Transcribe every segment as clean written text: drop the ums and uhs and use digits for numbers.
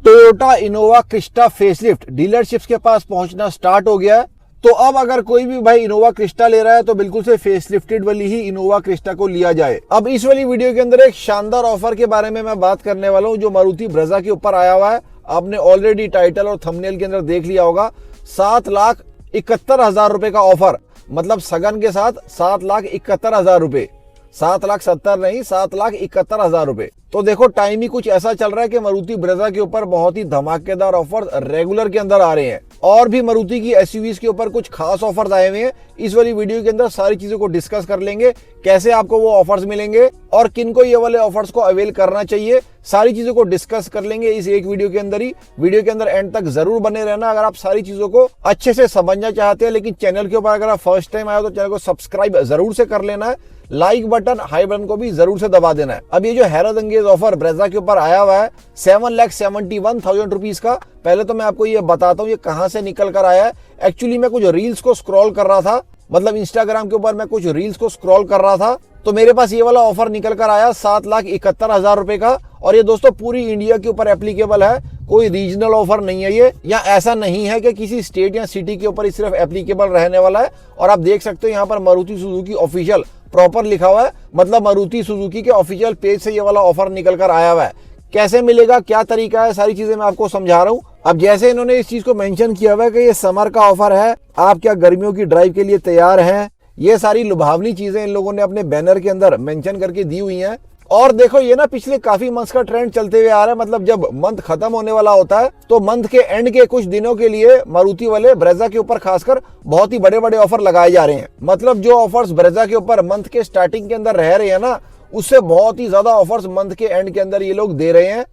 Toyota Innova Crysta facelift dealerships के पास पहुंचना start हो गया है। तो अब अगर कोई भी भाई इनोवा क्रिस्टा ले रहा है तो बिल्कुल से फेसलिफ्टेड वाली ही इनोवा क्रिस्टा को लिया जाए। अब इस वाली वीडियो के अंदर एक शानदार ऑफर के बारे में मैं बात करने वाला हूं जो मारुति ब्रेजा के ऊपर आया हुआ है। आपने ऑलरेडी टाइटल और थंबनेल के अंदर देख लिया होगा। 7,71,000 रुपए का ऑफर, मतलब सगन के साथ 7,71,000 रुपए। 7,70,000 नहीं, 7,71,000 रुपए। तो देखो टाइम ही कुछ ऐसा चल रहा है कि मारुति ब्रेजा के ऊपर बहुत ही धमाकेदार ऑफर रेगुलर के अंदर आ रहे हैं। और भी मारुति की एसयूवीज के ऊपर कुछ खास ऑफर्स आए हुए हैं। इस वाली वीडियो के अंदर सारी चीजों को डिस्कस कर लेंगे, कैसे आपको वो ऑफर्स मिलेंगे और किनको ये वाले ऑफर्स को अवेल करना चाहिए। सारी चीजों को डिस्कस कर लेंगे इस एक वीडियो के अंदर ही। वीडियो के अंदर एंड तक जरूर बने रहना अगर आप सारी चीजों को अच्छे से समझना चाहते हैं। लेकिन चैनल के ऊपर अगर आप फर्स्ट टाइम आए हो तो चैनल को सब्सक्राइब जरूर से कर लेना है, लाइक बटन हाई बटन को भी जरूर से दबा देना है। अब ये जो हैरत अंगेज ऑफर ब्रेजा के ऊपर आया हुआ है 7,71,000 रुपीज का, पहले तो मैं आपको ये बताता हूँ ये कहां से निकल कर आया है। एक्चुअली मैं कुछ रील्स को स्क्रॉल कर रहा था, मतलब इंस्टाग्राम के ऊपर मैं कुछ रील्स को स्क्रॉल कर रहा था तो मेरे पास ये वाला ऑफर निकल कर आया 7,71,000 रुपए का। और ये दोस्तों पूरी इंडिया के ऊपर एप्लीकेबल है, कोई रीजनल ऑफर नहीं है ये, या ऐसा नहीं है कि किसी स्टेट या सिटी के ऊपर सिर्फ एप्लीकेबल रहने वाला है। और आप देख सकते हो यहाँ पर मारुति सुजुकी ऑफिशियल प्रॉपर लिखा हुआ है, मतलब मारुति सुजुकी के ऑफिशियल पेज से ये वाला ऑफर निकल कर आया हुआ है। कैसे मिलेगा, क्या तरीका है, सारी चीजें मैं आपको समझा रहा हूँ। अब जैसे इन्होंने इस चीज को मेंशन किया हुआ है कि ये समर का ऑफर है, आप क्या गर्मियों की ड्राइव के लिए तैयार हैं, ये सारी लुभावनी चीजें इन लोगों ने अपने बैनर के अंदर मेंशन करके दी हुई हैं। और देखो ये ना पिछले काफी मंथ्स का ट्रेंड चलते हुए आ रहा है, मतलब जब मंथ खत्म होने वाला होता है तो मंथ के एंड के कुछ दिनों के लिए मारुति वाले ब्रेजा के ऊपर खासकर बहुत ही बड़े बड़े ऑफर लगाए जा रहे हैं। मतलब जो ऑफर्स ब्रेजा के ऊपर मंथ के स्टार्टिंग के अंदर रह रहे हैं ना, उससे बहुत ही ज्यादा ऑफर्स मंथ के एंड के अंदर ये लोग दे रहे हैं।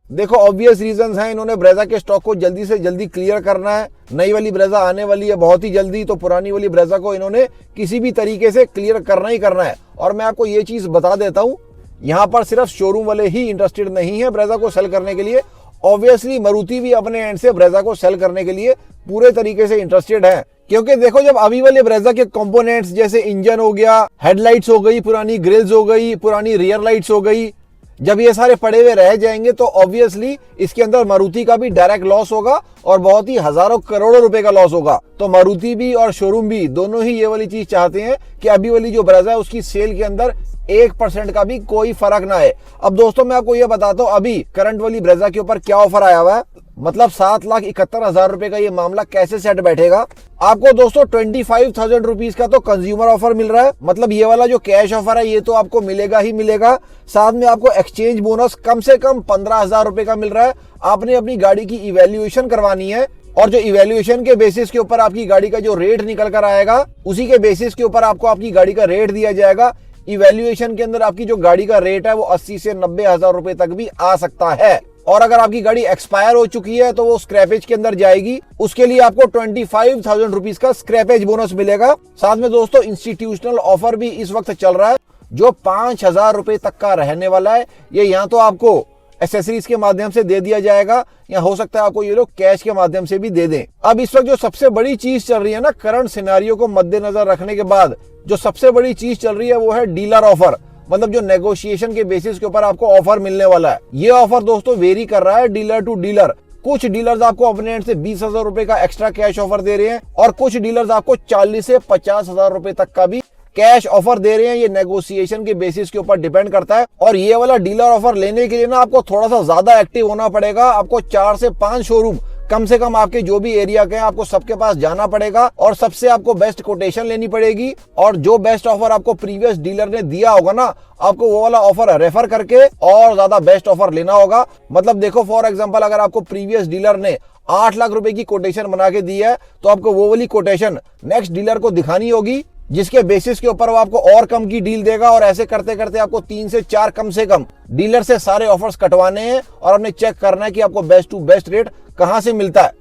देखो ऑब्वियस रीजंस हैं, इन्होंने ब्रेजा के स्टॉक को जल्दी से जल्दी क्लियर करना है। नई वाली ब्रेजा आने वाली है बहुत ही जल्दी, तो पुरानी वाली ब्रेजा को इन्होंने किसी भी तरीके से क्लियर करना ही करना है। और मैं आपको ये चीज बता देता हूं, यहाँ पर सिर्फ शोरूम वाले ही इंटरेस्टेड नहीं है ब्रेजा को सेल करने के लिए। ऑब्वियसली मारुति भी अपने एंड से ब्रेजा को सेल करने के लिए पूरे तरीके से इंटरेस्टेड है। क्योंकि देखो जब अभी वाले ब्रेजा के कंपोनेंट्स जैसे इंजन हो गया, हेडलाइट्स हो गई, पुरानी ग्रिल्स हो गई, पुरानी रियर लाइट्स हो गई, जब ये सारे पड़े हुए रह जाएंगे तो ऑब्वियसली इसके अंदर मारुति का भी डायरेक्ट लॉस होगा और बहुत ही हजारों करोड़ों रुपए का लॉस होगा। तो मारुति भी और शोरूम भी दोनों ही ये वाली चीज चाहते हैं कि अभी वाली जो ब्रेजा है उसकी सेल के अंदर 1% का भी कोई फर्क ना है। अब दोस्तों मैं आपको ये बताता हूँ अभी करंट वाली ब्रेजा के ऊपर क्या ऑफर आया हुआ है, मतलब 7,71,000 रुपए का ये मामला कैसे सेट बैठेगा। आपको दोस्तों 25,000 रुपीज का तो कंज्यूमर ऑफर मिल रहा है, मतलब ये वाला जो कैश ऑफर है ये तो आपको मिलेगा ही मिलेगा। साथ में आपको एक्सचेंज बोनस कम से कम 15,000 रुपए का मिल रहा है। आपने अपनी गाड़ी की इवैल्यूएशन करवानी है और जो इवैल्यूएशन के बेसिस के ऊपर आपकी गाड़ी का जो रेट निकल कर आएगा उसी के बेसिस के ऊपर आपको आपकी गाड़ी का रेट दिया जाएगा। इवैल्यूएशन के अंदर आपकी जो गाड़ी का रेट है वो 80 से 90,000 रुपए तक भी आ सकता है। और अगर आपकी गाड़ी एक्सपायर हो चुकी है तो वो स्क्रैपेज के अंदर जाएगी, उसके लिए आपको 25,000 रुपीज का स्क्रैपेज बोनस मिलेगा। साथ में दोस्तों इंस्टीट्यूशनल ऑफर भी इस वक्त चल रहा है जो 5,000 रुपए तक का रहने वाला है। ये यहाँ तो आपको एसेसरीज के माध्यम से दे दिया जाएगा या हो सकता है आपको ये लोग कैश के माध्यम से भी दे दें। अब इस वक्त जो सबसे बड़ी चीज चल रही है ना, करंट सिनेरियो को मद्देनजर रखने के बाद जो सबसे बड़ी चीज चल रही है वो है डीलर ऑफर, मतलब जो नेगोशिएशन के बेसिस के ऊपर आपको ऑफर मिलने वाला है। ये ऑफर दोस्तों वेरी कर रहा है डीलर टू डीलर। कुछ डीलर्स आपको अपने एंड से 20,000 रुपए का एक्स्ट्रा कैश ऑफर दे रहे हैं और कुछ डीलर्स आपको 40 से 50,000 रुपए तक का भी कैश ऑफर दे रहे हैं। ये नेगोशिएशन के बेसिस के ऊपर डिपेंड करता है। और ये वाला डीलर ऑफर लेने के लिए ना आपको थोड़ा सा ज्यादा एक्टिव होना पड़ेगा। आपको 4 से 5 शोरूम कम से कम आपके जो भी एरिया के हैं आपको सबके पास जाना पड़ेगा और सबसे आपको बेस्ट कोटेशन लेनी पड़ेगी। और जो बेस्ट ऑफर आपको प्रीवियस डीलर ने दिया होगा ना, आपको वो वाला ऑफर रेफर करके और ज्यादा बेस्ट ऑफर लेना होगा। मतलब देखो फॉर एग्जांपल अगर आपको प्रीवियस डीलर ने 8 लाख रुपए की कोटेशन बना के दी है तो आपको वो वाली कोटेशन नेक्स्ट डीलर को दिखानी होगी, जिसके बेसिस के ऊपर वो आपको और कम की डील देगा। और ऐसे करते करते आपको 3 से 4 कम से कम डीलर से सारे ऑफर्स कटवाने हैं और आपने चेक करना है कि आपको बेस्ट टू बेस्ट रेट कहां से मिलता है।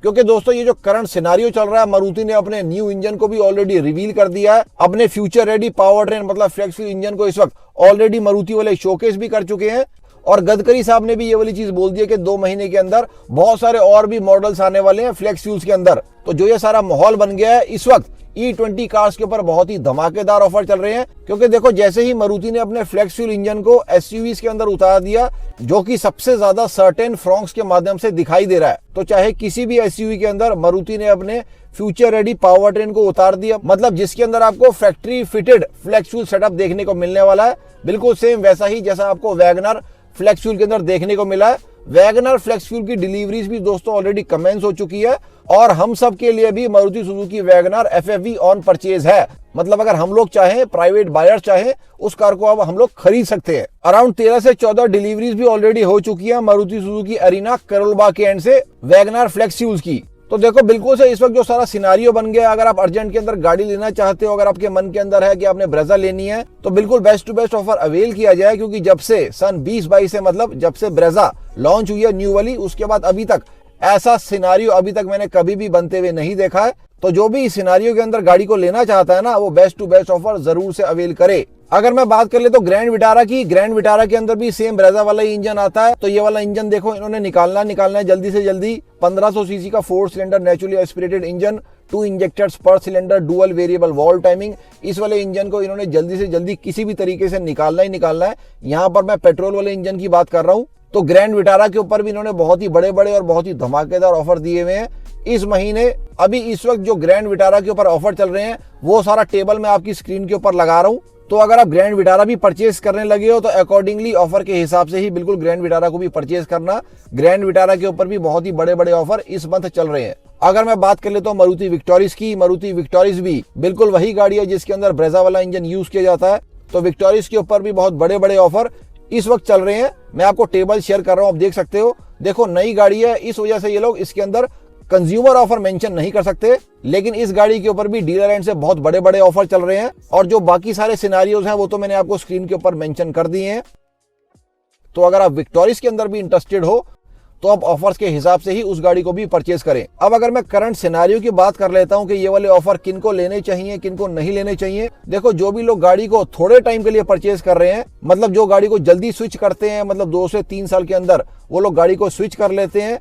क्योंकि दोस्तों ये जो करंट सिनेरियो चल रहा है, मारुति ने अपने न्यू इंजन को भी ऑलरेडी रिवील कर दिया है। अपने फ्यूचर रेडी पावर ट्रेन मतलब फ्लेक्स फ्यूल इंजन को इस वक्त ऑलरेडी मारुति वाले शोकेस भी कर चुके हैं। और गडकरी साहब ने भी ये वाली चीज बोल दी है कि 2 महीने के अंदर बहुत सारे और भी मॉडल्स आने वाले हैं फ्लेक्स फ्यूल्स के अंदर। तो जो ये सारा माहौल बन गया है इस वक्त E20 कार्स के ऊपर बहुत ही धमाकेदार ऑफर चल रहे हैं, क्योंकि देखो जैसे ही मारुति ने अपने फ्लेक्स फ्यूल इंजन को एसयूवीज के अंदर उतार दिया, जो कि सबसे ज्यादा सर्टेन फ्रॉन्क्स के माध्यम से दिखाई दे रहा है, तो चाहे किसी भी एसयूवी के अंदर मारुति ने अपने फ्यूचर रेडी पावर ट्रेन को उतार दिया, मतलब जिसके अंदर आपको factory fitted flex fuel setup देखने को मिलने वाला है, बिल्कुल सेम वैसा ही जैसा आपको वैगनर फ्लेक्स फ्यूल के अंदर देखने को मिला है। वैगनर फ्लेक्स फ्यूल की डिलीवरीज भी दोस्तों ऑलरेडी कमेंस हो चुकी है और हम सब के लिए भी Maruti Suzuki Wagner FFV on purchase है। मतलब अगर हम लोग चाहें, प्राइवेट बायर चाहें, उस कार को अब हम लोग खरीद सकते हैं। अराउंड 13 से 14 डिलीवरीज भी ऑलरेडी हो चुकी है मारुति सुजुकी अरीना करोल के एंड से वैगनर फ्लेक्स फ्यूल्स की। तो देखो बिल्कुल से इस वक्त जो सारा सिनारियो बन गया, अगर आप अर्जेंट के अंदर गाड़ी लेना चाहते हो, अगर आपके मन के अंदर है कि आपने ब्रेजा लेनी है, तो बिल्कुल best to best offer avail किया जाए, क्योंकि जब से सन 2022 से, मतलब जब से ब्रेजा लॉन्च हुई है न्यू वाली, उसके बाद अभी तक ऐसा सिनारियो अभी तक मैंने कभी भी बनते हुए नहीं देखा है। तो जो भी इस सिनारियो के अंदर गाड़ी को लेना चाहता है ना, वो बेस्ट टू बेस्ट ऑफर जरूर से अवेल करे। अगर मैं बात कर ले तो ग्रैंड विटारा की, ग्रैंड विटारा के अंदर भी सेम ब्रेजा वाला ही इंजन आता है। तो ये वाला इंजन देखो इन्होंने निकालना है जल्दी से जल्दी। 1500 सीसी का 4 cylinder naturally aspirated engine, 2 injectors per cylinder, dual variable valve timing. इस वाले इंजन को इन्होंने जल्दी से जल्दी किसी भी तरीके से निकालना है। यहाँ पर मैं पेट्रोल वाले इंजन की बात कर रहा हूँ। तो ग्रैंड विटारा के ऊपर भी इन्होंने बहुत ही बड़े बड़े और बहुत ही धमाकेदार ऑफर दिए हुए हैं इस महीने। अभी इस वक्त जो ग्रैंड विटारा के ऊपर ऑफर चल रहे हैं वो सारा टेबल मैं आपकी स्क्रीन के ऊपर लगा रहा हूँ। तो अगर आप ग्रैंड विटारा भी परचेज करने लगे हो तो अकॉर्डिंगली ऑफर के हिसाब से ही बिल्कुल ग्रैंड विटारा को भी परचेज करना। ग्रैंड विटारा के ऊपर भी बहुत ही बड़े बड़े ऑफर इस मंथ चल रहे हैं। अगर मैं बात कर लेता हूँ मारुति विक्टोरिस की, मारुति विक्टोरिस भी बिल्कुल वही गाड़ी है जिसके अंदर ब्रेजा वाला इंजन यूज किया जाता है। तो विक्टोरिस के ऊपर भी बहुत बड़े बड़े ऑफर इस वक्त चल रहे हैं। मैं आपको टेबल शेयर कर रहा हूं, आप देख सकते हो। देखो नई गाड़ी है, इस वजह से ये लोग इसके अंदर कंज्यूमर ऑफर मेंशन नहीं कर सकते, लेकिन इस गाड़ी के ऊपर भी डीलर एंड से बहुत बड़े बड़े ऑफर चल रहे हैं। और जो बाकी सारे सिनारियोज हैं वो तो मैंने आपको स्क्रीन के ऊपर मेंशन कर दिए हैं। तो अगर आप विक्टोरिस के अंदर भी इंटरेस्टेड हो तो आप ऑफर्स के हिसाब से ही उस गाड़ी को भी परचेज करें। अब अगर मैं करंट सिनेरियो की बात कर लेता हूं कि ये वाले ऑफर किनको लेने चाहिए, किनको नहीं लेने चाहिए। देखो जो भी लोग गाड़ी को थोड़े टाइम के लिए परचेज कर रहे हैं, मतलब जो गाड़ी को जल्दी स्विच करते हैं, मतलब 2 से 3 साल के अंदर वो लोग गाड़ी को स्विच कर लेते हैं,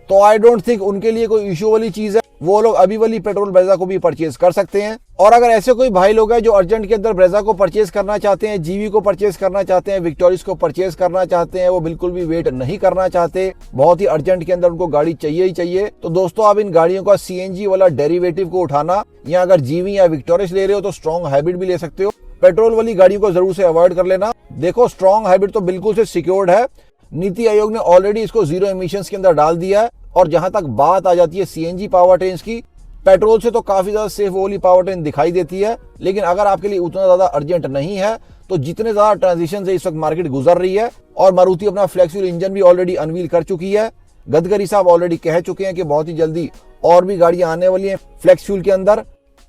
तो आई डोंट थिंक उनके लिए कोई इश्यू वाली चीज है। वो लोग अभी वाली पेट्रोल ब्रेजा को भी परचेज कर सकते हैं। और अगर ऐसे कोई भाई लोग हैं जो अर्जेंट के अंदर ब्रेजा को परचेज करना चाहते हैं, जीवी को परचेज करना चाहते हैं, विक्टोरिस को परचेज करना चाहते हैं, वो बिल्कुल भी वेट नहीं करना चाहते, बहुत ही अर्जेंट के अंदर उनको गाड़ी चाहिए ही चाहिए, तो दोस्तों आप इन गाड़ियों का CNG वाला डेरिवेटिव को उठाना, या अगर जीवी या विक्टोरिस ले रहे हो तो स्ट्रॉन्ग हाइब्रिड भी ले सकते हो। पेट्रोल वाली गाड़ियों को जरूर से अवॉइड कर लेना। देखो स्ट्रॉन्ग हाइब्रिड तो बिल्कुल से सिक्योर्ड है, नीति आयोग ने ऑलरेडी इसको 0 एमिशंस के अंदर डाल दिया है। और जहां तक बात आ जाती है CNG पावर ट्रेन की, पेट्रोल से तो काफी ज्यादा सेफ वाली पावर ट्रेन दिखाई देती है, लेकिन अगर आपके लिए उतना ज्यादा अर्जेंट नहीं है तो जितने ज्यादा ट्रांजिशन से इस वक्त मार्केट गुजर रही है, और मारुति अपना फ्लेक्स फ्यूल इंजन भी ऑलरेडी अनवील कर चुकी है, गडकरी साहब ऑलरेडी कह चुके हैं कि बहुत ही जल्दी और भी गाड़ियां आने वाली हैं फ्लेक्स फ्यूल के अंदर,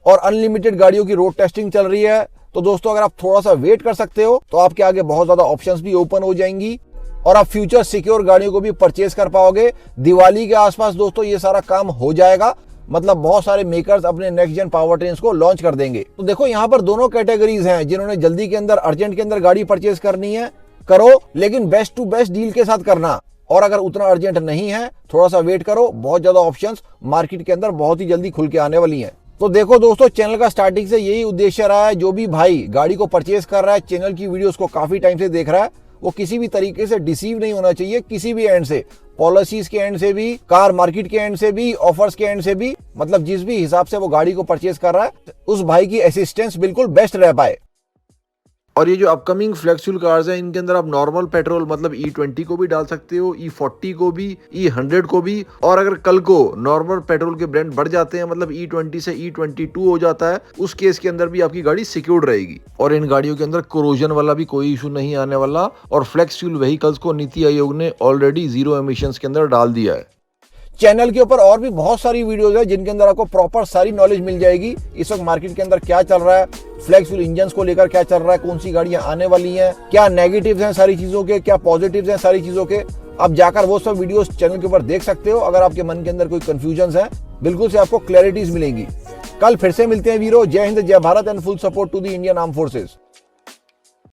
और अनलिमिटेड गाड़ियों की रोड टेस्टिंग चल रही है। तो दोस्तों अगर आप थोड़ा सा वेट कर सकते हो तो आपके आगे बहुत ज्यादा ऑप्शंस भी ओपन हो जाएंगी और आप फ्यूचर सिक्योर गाड़ियों को भी परचेज कर पाओगे। दिवाली के आसपास दोस्तों ये सारा काम हो जाएगा, मतलब बहुत सारे मेकर्स अपने नेक्स्ट जेन पावर ट्रेन्स को लॉन्च कर देंगे। तो देखो यहाँ पर दोनों कैटेगरीज हैं, जिन्होंने जल्दी के अंदर अर्जेंट के अंदर गाड़ी परचेज करनी है करो, लेकिन बेस्ट टू बेस्ट डील के साथ करना। और अगर उतना अर्जेंट नहीं है थोड़ा सा वेट करो, बहुत ज्यादा ऑप्शंस मार्केट के अंदर बहुत ही जल्दी खुल के आने वाली हैं। तो देखो दोस्तों चैनल का स्टार्टिंग से यही उद्देश्य रहा है, जो भी भाई गाड़ी को परचेज कर रहा है, चैनल की वीडियोस को काफी टाइम से देख रहा है, वो किसी भी तरीके से डिसीव नहीं होना चाहिए, किसी भी एंड से, पॉलिसीज के एंड से भी, कार मार्केट के एंड से भी, ऑफर्स के एंड से भी, मतलब जिस भी हिसाब से वो गाड़ी को परचेज कर रहा है उस भाई की असिस्टेंस बिल्कुल बेस्ट रह पाए। और ये जो अपकमिंग फ्लेक्स फ्यूल कार्स हैं इनके अंदर आप नॉर्मल पेट्रोल मतलब E20 को भी डाल सकते हो, E40 को भी, E100 को भी, और अगर कल को नॉर्मल पेट्रोल के ब्रांड बढ़ जाते हैं, मतलब E20 से E22 हो जाता है, उस केस के अंदर भी आपकी गाड़ी सिक्योर्ड रहेगी। और इन गाड़ियों के अंदर कोरोजन वाला भी कोई इशू नहीं आने वाला। और फ्लेक्स फ्यूल व्हीकल्स को नीति आयोग ने ऑलरेडी 0 एमिशंस के अंदर डाल दिया है। चैनल के ऊपर और भी बहुत सारी वीडियोस है जिनके अंदर आपको प्रॉपर सारी नॉलेज मिल जाएगी। इस वक्त मार्केट के अंदर क्या चल रहा है, फ्लेक्स फ्यूल इंजन्स को लेकर क्या चल रहा है, कौन सी गाड़ियां आने वाली हैं, क्या नेगेटिव्स हैं सारी चीजों के, क्या पॉजिटिव्स हैं सारी चीजों के। आप जाकर वो सब वीडियोस चैनल के ऊपर देख सकते हो। अगर आपके मन के अंदर कोई कंफ्यूजन है बिल्कुल से आपको क्लैरिटीज मिलेंगी। कल फिर से मिलते हैं वीरो। जय हिंद, जय Bharat and full support to the Indian arm forces.